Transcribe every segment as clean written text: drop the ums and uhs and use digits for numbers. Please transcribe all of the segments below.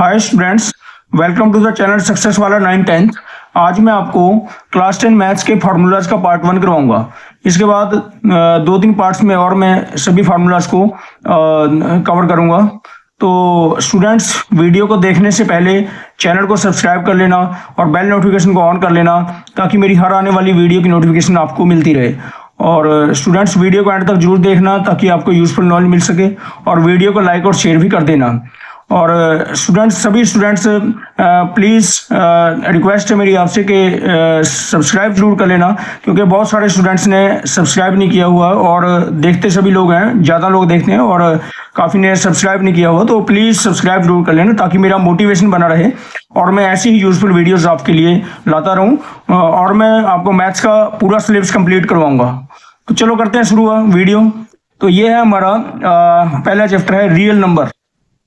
Hi students, welcome to the channel success वाला 9-10। आज मैं आपको क्लास 10 मैथ्स के फार्मूलाज का पार्ट 1 करवाऊंगा। इसके बाद 2-3 पार्ट्स में और मैं सभी फार्मूलाज को कवर करूंगा। तो स्टूडेंट्स, वीडियो को देखने से पहले चैनल को सब्सक्राइब कर लेना और बेल नोटिफिकेशन को ऑन कर लेना ताकि मेरी हर आने वाली वीडियो की नोटिफिकेशन आपको मिलती रहे। और स्टूडेंट्स, वीडियो को एंड तक जरूर देखना ताकि आपको यूजफुल नॉलेज मिल सके, और वीडियो को लाइक और शेयर भी कर देना। और स्टूडेंट्स, सभी स्टूडेंट्स प्लीज़ रिक्वेस्ट है मेरी आपसे कि सब्सक्राइब जरूर कर लेना, क्योंकि बहुत सारे स्टूडेंट्स ने सब्सक्राइब नहीं किया हुआ और देखते सभी लोग हैं, ज़्यादा लोग देखते हैं और काफ़ी ने सब्सक्राइब नहीं किया हुआ। तो प्लीज़ सब्सक्राइब जरूर कर लेना ताकि मेरा मोटिवेशन बना रहे और मैं ऐसी ही यूजफुल वीडियोज़ आपके लिए लाता रहूँ, और मैं आपको मैथ्स का पूरा सिलेबस कंप्लीट करवाऊँगा। तो चलो करते हैं शुरू वीडियो। तो ये है हमारा पहला चैप्टर है रियल नंबर।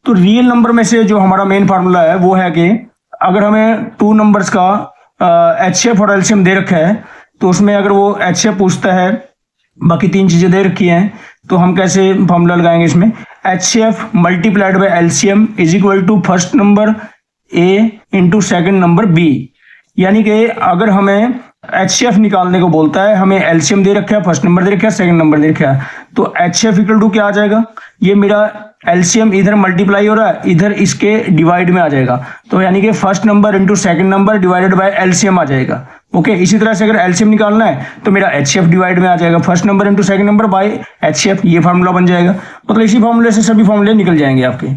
तो रियल नंबर में से जो हमारा मेन फार्मूला है वो है कि अगर हमें 2 नंबर्स का HCF और LCM दे रखा है, तो उसमें अगर वो HCF पूछता है, बाकी 3 चीज़ें दे रखी हैं, तो हम कैसे फार्मूला लगाएंगे इसमें। HCF multiplied by LCM is equal to first number A into second number B। यानी कि अगर हमें HCF निकालने को बोलता है, हमें LCM दे रखा है, फर्स्ट नंबर दे रखा है, सेकंड नंबर दे रखा है, तो HCF इक्वल टू क्या आ जाएगा। ये मेरा LCM इधर मल्टीप्लाई हो रहा है, इधर इसके डिवाइड में आ जाएगा, तो यानी कि first number into second number divided by LCM आ जाएगा। ओके, इसी तरह से अगर LCM निकालना है तो मेरा HCF डिवाइड में आ जाएगा, first number into second number by HCF, ये फार्मूला बन जाएगा। मतलब इसी फार्मूले से सभी फार्मूले निकल जाएंगे आपके।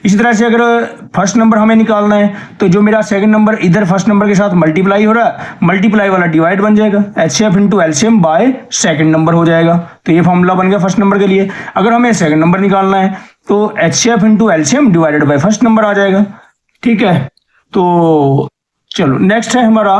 इसी तरह से अगर फर्स्ट नंबर हमें निकालना है तो जो मेरा सेकंड नंबर इधर फर्स्ट नंबर के साथ मल्टीप्लाई हो रहा है, मल्टीप्लाई वाला डिवाइड बन जाएगा, HCF into LCM by second number हो जाएगा। तो ये फार्मूला बन गया फर्स्ट नंबर के लिए। अगर हमें सेकंड नंबर निकालना है तो HCF into LCM divided by first number आ जाएगा। ठीक है, तो चलो नेक्स्ट है हमारा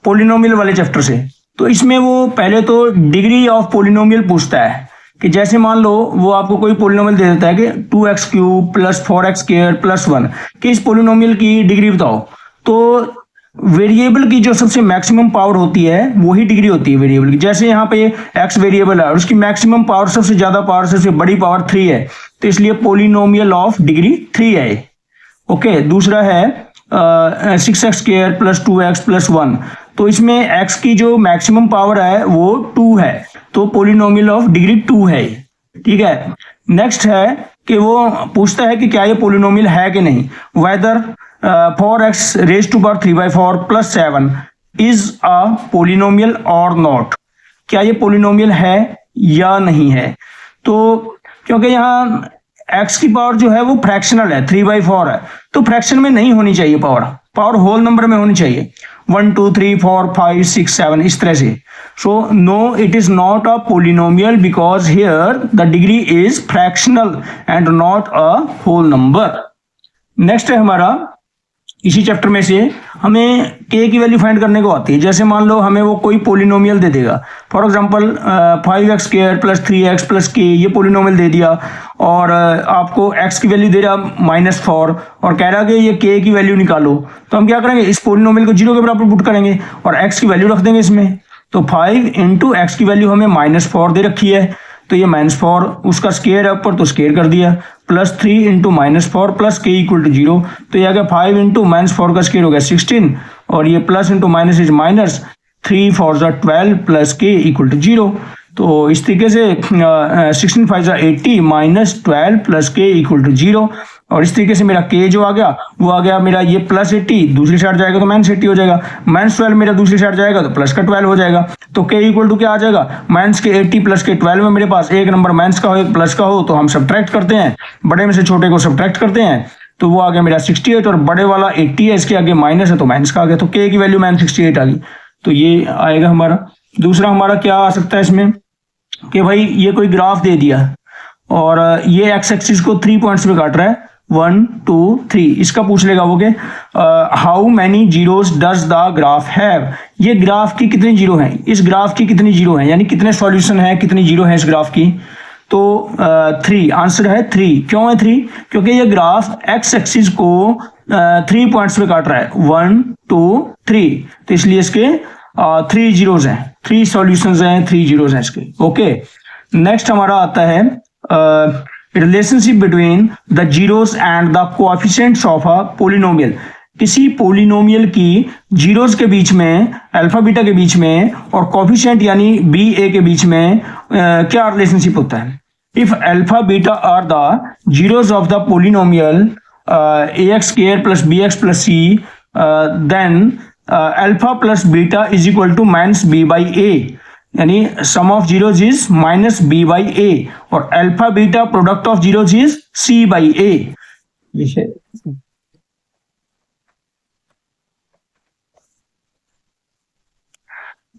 पोलिनोमियल वाले चैप्टर से। तो इसमें वो पहले तो डिग्री ऑफ पोलिनोमियल पूछता है कि जैसे मान लो वो आपको कोई पोलिनोमियल दे देता है कि 2x cube plus 4x square plus 1, कि इस पोलिनोमियल की डिग्री बताओ। तो वेरिएबल की जो सबसे मैक्सिमम पावर होती है वही डिग्री होती है वेरिएबल की। जैसे यहाँ पे x वेरिएबल है और उसकी मैक्सिमम पावर, सबसे ज्यादा पावर, सबसे बड़ी पावर 3 है, तो इसलिए पोलिनोमियल ऑफ डिग्री 3 है। ओके, दूसरा है 6x square plus 2x plus 1, तो इसमें x की जो मैक्सिमम पावर है वो 2 है, तो पोलिनोमियल ऑफ डिग्री 2 है। ठीक है, नेक्स्ट है कि वो पूछता है कि क्या ये पोलिनोमियल है कि नहीं। Whether 4x raise to power 3/4 plus 7 is a polynomial और नॉट, क्या ये पोलिनोमियल है या नहीं है। तो क्योंकि यहाँ x की पावर जो है वो फ्रैक्शनल है, 3/4 है, तो फ्रैक्शन में नहीं होनी चाहिए पावर होल नंबर में होनी चाहिए, 1 2 3 4 5 6 7 इस तरह से। So no, it is not a polynomial because here the degree is fractional and not a whole number. Next है हमारा इसी चैप्टर में से हमें k की वैल्यू फाइंड करने को आती है। जैसे मान लो हमें वो कोई पोलिनोमियल दे देगा, for example 5x square plus 3x plus k, ये पोलिनोमियल दे दिया, और आपको x की वैल्यू दे रहा -4 और कह रहा कि ये k की वैल्यू निकालो। तो हम क्या करेंगे, इस पोलिनोमियल को 0 के बराबर पुट करेंगे और x की वैल्यू रख देंगे इसमें। तो 5 इंटू x की वैल्यू हमें -4 दे रखी है, तो ये -4 उसका स्केयर है ऊपर, तो स्केयर कर दिया, plus 3 into -4 plus k equal to 0, तो ये आ गया 5 इंटू -4 का स्केयर हो गया 16, और ये plus into minus is minus, 3 4 12 plus k equal to 0। तो इस तरीके से 16 5 80 -12 प्लस k इक्वल टू 0, और इस तरीके से मेरा k जो आ गया वो आ गया मेरा ये +80, दूसरी साइड जाएगा तो -80 हो जाएगा, -12 मेरा दूसरी साइड जाएगा तो प्लस का 12 हो जाएगा। तो k इक्वल टू क्या आ जाएगा, -80 प्लस के 12 में मेरे पास एक नंबर माइनस का हो एक प्लस का हो, तो हम सब्ट्रैक्ट करते हैं, बड़े में से छोटे को सब्ट्रैक्ट करते हैं, तो वो आ गया मेरा 68, और बड़े वाला 80 है, इसके आगे माइनस है तो माइनस का आ गया, तो k की वैल्यू -68 आ गई। तो ये आएगा हमारा। दूसरा हमारा क्या आ सकता है इसमें कि भाई ये कोई ग्राफ दे दिया और ये एक्स एक्सिस को 3 पॉइंट्स में काट रहा है, 1 2 3, इसका पूछ लेगा वो कि how many zeros does the graph have, ये ग्राफ की कितनी जीरो हैं, इस ग्राफ की कितनी जीरो हैं, यानी कितने सॉल्यूशन है, कितनी जीरो है इस ग्राफ की। तो 3 आंसर है 3। क्यों है 3, क्योंकि ये ग्राफ एक्स एक्सिस को 3 पॉइंट्स में काट रहा है, 1 2 3, तो इसलिए इसके 3 जीरोस हैं, 3 सॉल्यूशंस हैं, 3 जीरोस हैं इसके। ओके, नेक्स्ट हमारा आता है relationship between the zeros and the coefficients of a polynomial. किसी पोलिनोमियल की जीरोस के बीच में, अल्फा बीटा के बीच में और कोएफिशिएंट यानी बी ए के बीच में क्या रिलेशनशिप होता है? If alpha beta are the zeros of the polynomial a x square plus b x plus c, then alpha plus beta is equal to minus b by a, यानी sum of zeros is minus b by a और alpha beta product of zeros is c by a.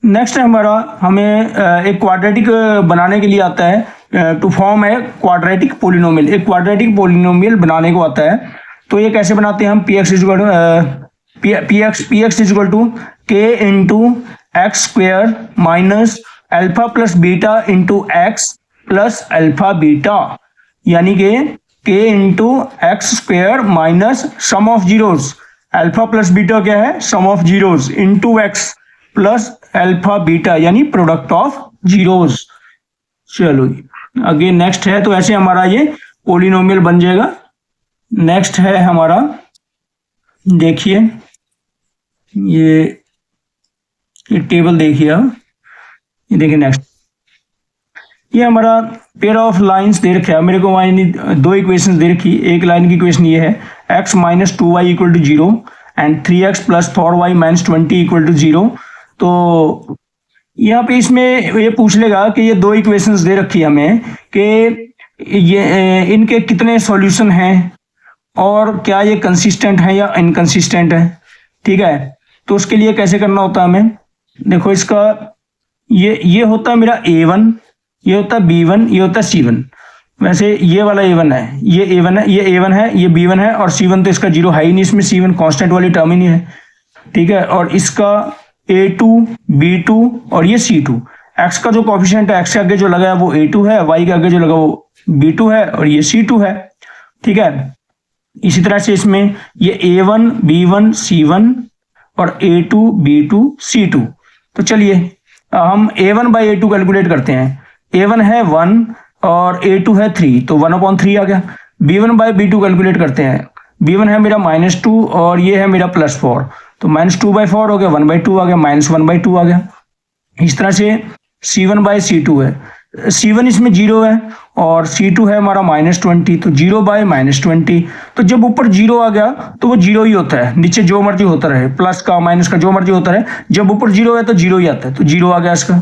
Next है हमारा, हमें एक quadratic बनाने के लिए आता है, टू फॉर्म है क्वाड्रेटिक पोलिनोमियल। एक क्वाड्रेटिक पोलिनोमियल बनाने को आता है, तो ये कैसे बनाते हैं हम? P x is equal to k into x square minus alpha plus beta into x plus alpha beta, यानी कि k into x square minus sum of zeros, alpha plus beta क्या है? Sum of zeros, into x plus alpha beta यानी product of zeros. चलो आगे next है, तो ऐसे हमारा ये पोलिनोमियल बन जाएगा। नेक्स्ट है हमारा, देखिए ये टेबल देखिए आप, ये देखिए नेक्स्ट, ये हमारा पेयर ऑफ लाइंस दे रखा है मेरे को। वहाँ दो इक्वेशन दे रखी, एक लाइन की इक्वेशन ये है x minus 2y equal to 0 and 3x plus 4y minus 20 equal to 0। तो यहाँ पे इसमें ये पूछ लेगा कि ये दो इक्वेशंस दे रखी है हमें कि ये इनके कितने सॉल्यूशन हैं और क्या ये कंसिस्टेंट है या इनकंसिस्टेंट है, ठीक है। तो उसके लिए कैसे करना होता है हमें? देखो इसका ये होता है मेरा A1, ये होता है B1, ये होता है C1। वैसे ये वाला A1 है, ये A1 है, ये A1 है, ये B1 है और C1 तो इसका जीरो है ही नहीं, इसमें C1 कांस्टेंट वाली टर्म ही नहीं है, ठीक है। और इसका A2, B2 और ये C2। x का जो कोएफिशिएंट है, x के आगे जो लगा है वो A2 है, y के आगे जो लगा वो B2 है और ये C2 है, ठीक है। इसी तरह से इसमें ये A1, B1, C1 और A2, B2, C2। तो चलिए हम A1 बाई A2 कैलकुलेट करते हैं। A1 है 1 और A2 है 3, तो 1/3 आ गया। B1 बाई B2 कैलकुलेट करते हैं। B1 है मेरा -2 और ये है मेरा +4, तो -2/4 हो गया, 1/2 आ गया, -1/2 आ गया। इस तरह से C1 बाई C2 है, C1 इसमें 0 है और C2 है हमारा -20, तो 0 बाई -20। तो जब ऊपर 0 आ गया तो वो 0 ही होता है, नीचे जो मर्जी होता रहे, प्लस का माइनस का जो मर्जी होता रहे, जब ऊपर 0 है तो 0 ही आता है, तो 0 आ गया इसका।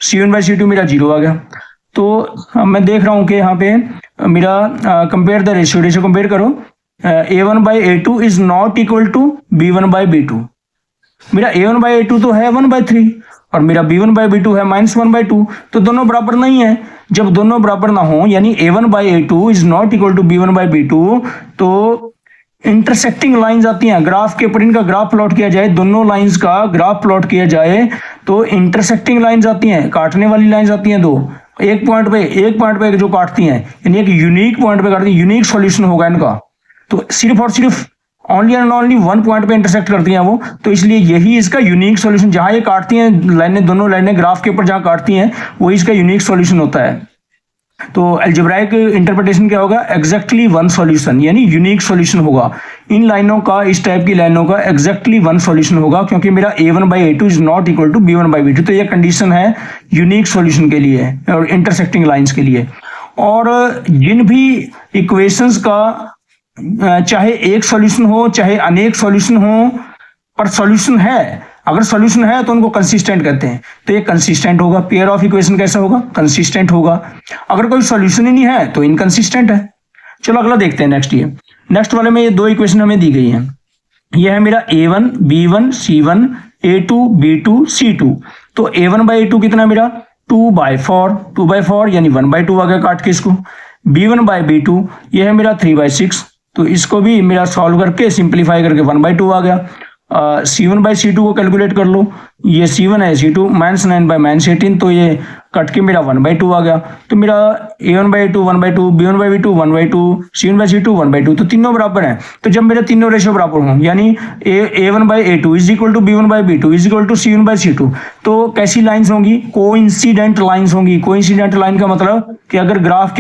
C1 बाई C2 मेरा 0 आ गया। तो मैं देख रहा हूँ कि यहाँ पे मेरा कंपेयर द रेशियो कंपेयर करो, A1 by A2 is not equal to B1 by B2। मेरा A1 बाई A2 तो है 1/3 और मेरा B1 बाई B2 है -1/2, तो दोनों बराबर नहीं है। जब दोनों बराबर ना हो, यानी A1 by A2 is not equal to B1 by B2, तो इंटरसेक्टिंग लाइंस आती हैं। ग्राफ के ऊपर इनका ग्राफ प्लॉट किया जाए, दोनों लाइंस का ग्राफ प्लॉट किया जाए तो इंटरसेक्टिंग लाइंस आती हैं, काटने वाली लाइंस आती हैं दो, एक पॉइंट पे जो काटती हैं, यानी एक यूनिक पॉइंट पे काटती हैं, यूनिक सॉल्यूशन होगा इनका। तो सिर्फ और सिर्फ only and only one point पे इंटरसेक्ट करती हैं वो, तो इसलिए यही इसका यूनिक सॉल्यूशन, जहां ये काटती हैं लाइनें, दोनों लाइनें ग्राफ के ऊपर जहां काटती हैं, वही इसका यूनिक सॉल्यूशन होता है। तो अलजेब्राइक इंटरप्रिटेशन क्या होगा? एग्जैक्टली वन सॉल्यूशन, यानी यूनिक सॉल्यूशन होगा। इन लाइनों का, इस टाइप की लाइनों का एग्जैक्टली वन सॉल्यूशन होगा, क्योंकि मेरा A1 by A2 is not equal to B1 by B2। तो ये कंडीशन है यूनिक सॉल्यूशन के लिए और इंटरसेक्टिंग लाइन्स के लिए। और जिन भी इक्वेशंस का चाहे एक सॉल्यूशन हो चाहे अनेक सॉल्यूशन हो, पर सॉल्यूशन है, अगर सॉल्यूशन है तो उनको कंसिस्टेंट कहते हैं, तो ये कंसिस्टेंट होगा। पेयर ऑफ इक्वेशन कैसा होगा? कंसिस्टेंट होगा। अगर कोई सॉल्यूशन ही नहीं है तो इनकंसिस्टेंट है। चलो अगला देखते हैं नेक्स्ट। ये नेक्स्ट वाले में ये दो इक्वेशन हमें दी गई हैं। ये है मेरा A1, B1, C1, A2, B2, C2। तो A1 बाई A2 कितना है मेरा? 2/4 यानी 1/2 आ गया काट के इसको। B1 बाई B2 ये है मेरा 3/6, तो इसको भी मेरा सॉल्व करके सिंप्लीफाई करके 1/2 आ गया। C1 बाई C2 को कैलकुलेट कर लो, ये C1 है, C2 -9 बाई -18, तो ये कट के मेरा 1/2 आ गया। तो मेरा a1/2 1/2, b1/2 1/2, c1/c2 1/2, तो तीनों बराबर हैं। तो जब मेरे तीनों रेशियो बराबर हों, यानी a1/a2 is equal to b1/b2 is equal to c1/c2, तो कैसी लाइंस होंगी? कोइंसिडेंट लाइंस होंगी। कोइंसिडेंट लाइन का मतलब कि अगर ग्राफ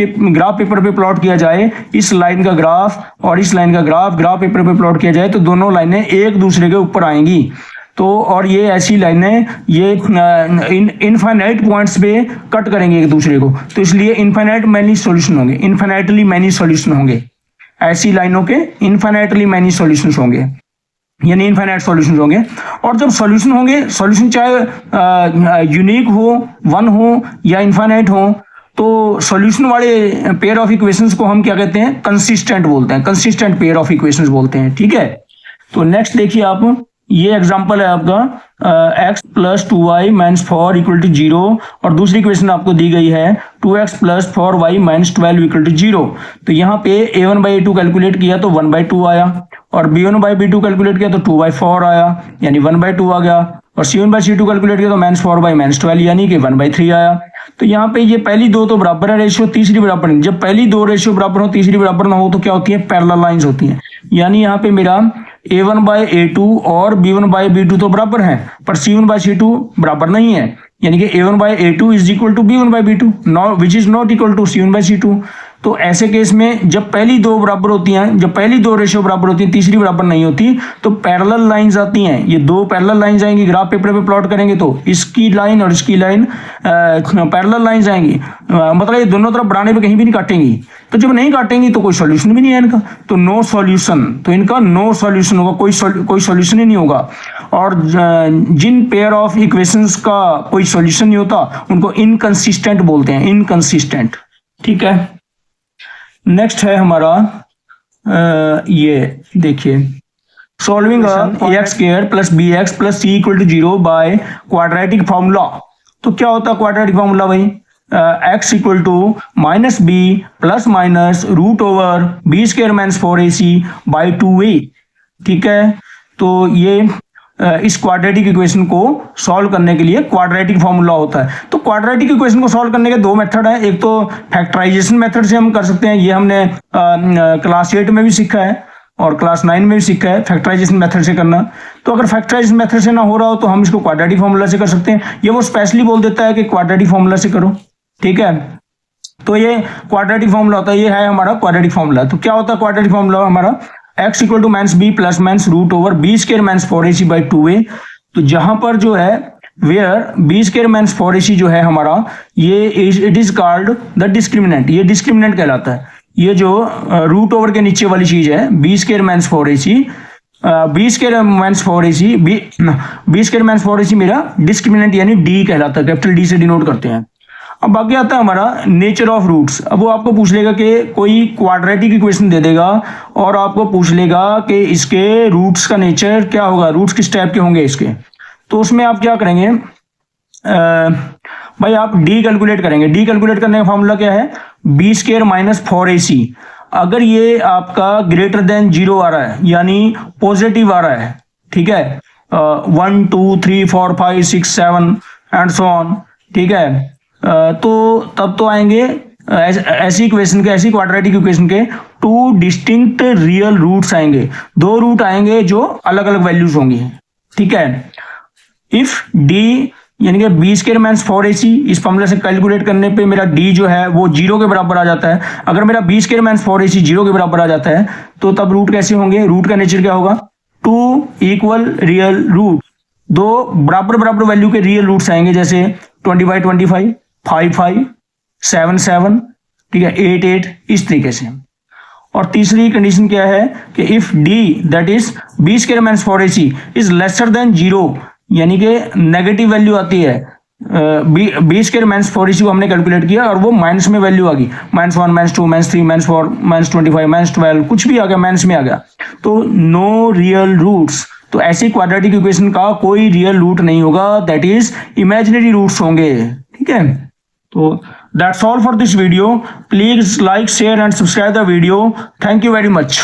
पेपर पे प्लॉट किया जाए, इस लाइन का ग्राफ और इस लाइन का ग्राफ पेपर पे प्लॉट किया जाए, तो दोनों लाइनें एक दूसरे के ऊपर आएंगी। तो और ये ऐसी लाइनें ये इनफाइनाइट पॉइंट्स पे कट करेंगे एक दूसरे को, तो इसलिए इनफाइनाइटली मैनी सॉल्यूशन होंगे। ऐसी लाइनों के इनफाइनाइटली मैनी सॉल्यूशंस होंगे, यानी इनफाइनाइट सॉल्यूशंस होंगे। और जब सॉल्यूशन होंगे, सॉल्यूशन चाहे यूनिक हो, वन हो या इनफाइनाइट हो, तो सॉल्यूशन वाले पेयर ऑफ इक्वेशंस को हम क्या कहते हैं? कंसिस्टेंट बोलते हैं। कंसिस्टेंट पेयर ऑफ इक्वेशंस बोलते हैं। ठीक है, तो नेक्स्ट देखिए आप, ये एग्जांपल है आपका x plus 2y minus 4 equal to 0, और दूसरी इक्वेशन आपको दी गई है 2x plus 4y minus 12 equal to 0। तो यहाँ पे a1/a2 कैलकुलेट किया तो 1/2 आया, और b1/b2 कैलकुलेट किया तो 2/4 आया, यानी 1/2 आ गया, और c1/c2 कैलकुलेट किया तो -4/-12 यानी कि 1/3 आया। तो यहाँ पे ये पहली दो तो बराबर है रेशियो, तीसरी बराबर नहीं। जब पहली दो रेशियो बराबर हो, तीसरी बराबर ना हो, तो क्या होती है? पैरेलल लाइंस होती हैं। यानी यहाँ पे मेरा a1/a2 और b1/b2 तो बराबर हैं, पर c1/c2 बराबर नहीं है, यानी कि a1/a2 is equal to b1/b2 which is not equal to c1/c2। तो ऐसे केस में जब पहली दो बराबर होती हैं, जब पहली दो रेशियो बराबर होती हैं, तीसरी बराबर नहीं होती, तो पैरेलल लाइंस आती हैं। ये दो पैरेलल लाइंस आएंगी, ग्राफ पेपर पे प्लॉट करेंगे तो इसकी लाइन और इसकी लाइन पैरेलल लाइंस आएंगी, मतलब ये दोनों तरफ बढ़ाने पे कहीं भी नहीं काटेंगी। तो जब नहीं काटेंगी तो कोई सॉल्यूशन भी नहीं है इनका, तो नो सॉल्यूशन, तो इनका नो सॉल्यूशन होगा, कोई सॉल्यूशन ही नहीं होगा। और जिन पेयर ऑफ इक्वेशंस का कोई सॉल्यूशन नहीं होता, उनको इनकंसिस्टेंट बोलते हैं, इनकंसिस्टेंट। ठीक है, नेक्स्ट है हमारा ये देखिए, solving ax square plus bx plus c equal to 0 by quadratic formula. तो क्या होता है क्वाड्रेटिक फॉर्मूला भाई? x equal to minus b plus minus root over b square minus 4ac by 2a। ठीक है, तो ये इस क्वाड्रेटिक इक्वेशन को सॉल्व करने के लिए क्वाड्रेटिक फॉर्मूला होता है। तो क्वाड्रेटिक इक्वेशन को सॉल्व करने के दो मेथड हैं। एक तो फैक्टराइजेशन मेथड से हम कर सकते हैं, ये हमने क्लास 8 में भी सीखा है और क्लास 9 में भी सीखा है, फैक्टराइजेशन मेथड से करना। तो अगर फैक्टराइजेशन मेथड से ना हो रहा हो तो हम इसको क्वाड्रेटिक फॉर्मूला से कर सकते हैं। ये वो स्पेशली बोल देता है कि क्वाड्रेटिक फॉर्मूला से करो। ठीक है, तो ये क्वाड्रेटिक फॉर्मूला होता है, ये है हमारा क्वाड्रेटिक फॉर्मूला। तो क्या होता है क्वाड्रेटिक फॉर्मूला हमारा? x equal to minus b plus minus root over b square minus 4ac by 2a। तो जहां पर जो है where B square minus 4ac जो है हमारा, ये it is called the discriminant, ये डिस्क्रिमिनेंट कहलाता है। ये जो रूट ओवर के नीचे वाली चीज है b square minus 4ac, b square minus 4ac, b square minus 4ac मेरा डिस्क्रिमिनेंट यानी डी कहलाता है, कैपिटल डी से डिनोट करते हैं। अब बाकी आता है हमारा नेचर ऑफ रूट्स। अब वो आपको पूछ लेगा कि कोई क्वाड्रेटिक इक्वेशन दे देगा और आपको पूछ लेगा कि इसके रूट्स का नेचर क्या होगा, रूट्स किस टाइप के होंगे इसके। तो उसमें आप क्या करेंगे भाई, आप डी कैलकुलेट करेंगे। डी कैलकुलेट करने का फॉर्मूला क्या है? B square minus 4ac। अगर ये आपका ग्रेटर देन 0 आ रहा है, यानी पॉजिटिव आ रहा है, ठीक है, 1 2 3 4 5 6 7 एंड सो ऑन, ठीक है, तो तब तो आएंगे ऐसी इक्वेशन के, ऐसी क्वाड्रेटिक इक्वेशन के टू डिस्टिंक्ट रियल रूट्स आएंगे, दो रूट आएंगे जो अलग अलग वैल्यूज होंगी। ठीक है, इफ डी यानी कि बी स्क्वायर माइनस 4ac, इस फॉर्मूले से कैलकुलेट करने पे मेरा डी जो है वो 0 के बराबर आ जाता है। अगर मेरा बी स्क्वायर माइनस 4ac 0 के बराबर आ जाता है तो तब रूट कैसे होंगे? रूट का नेचर क्या होगा? टू इक्वल रियल रूट, दो बराबर बराबर वैल्यू के रियल रूट्स आएंगे, जैसे 20/25, 5 7 7, ठीक है, 8 8, इस तरीके से। और तीसरी कंडीशन क्या है कि if D that is b square minus 4ac is lesser than 0, यानी कि नेगेटिव वैल्यू आती है, बी स्क्वायर माइनस 4ac को हमने कैलकुलेट किया और वो माइनस में वैल्यू आ गई, -1 -2 -3 -4 -25 -12, कुछ भी आ गया, माइनस में आ गया, तो नो रियल रूट्स। तो ऐसी क्वाड्रेटिक इक्वेशन का कोई रियल रूट नहीं होगा, दैट इज इमेजिनरी रूट्स होंगे। ठीक है, तो that's all for this video. Please like, share and subscribe the video. Thank you very much.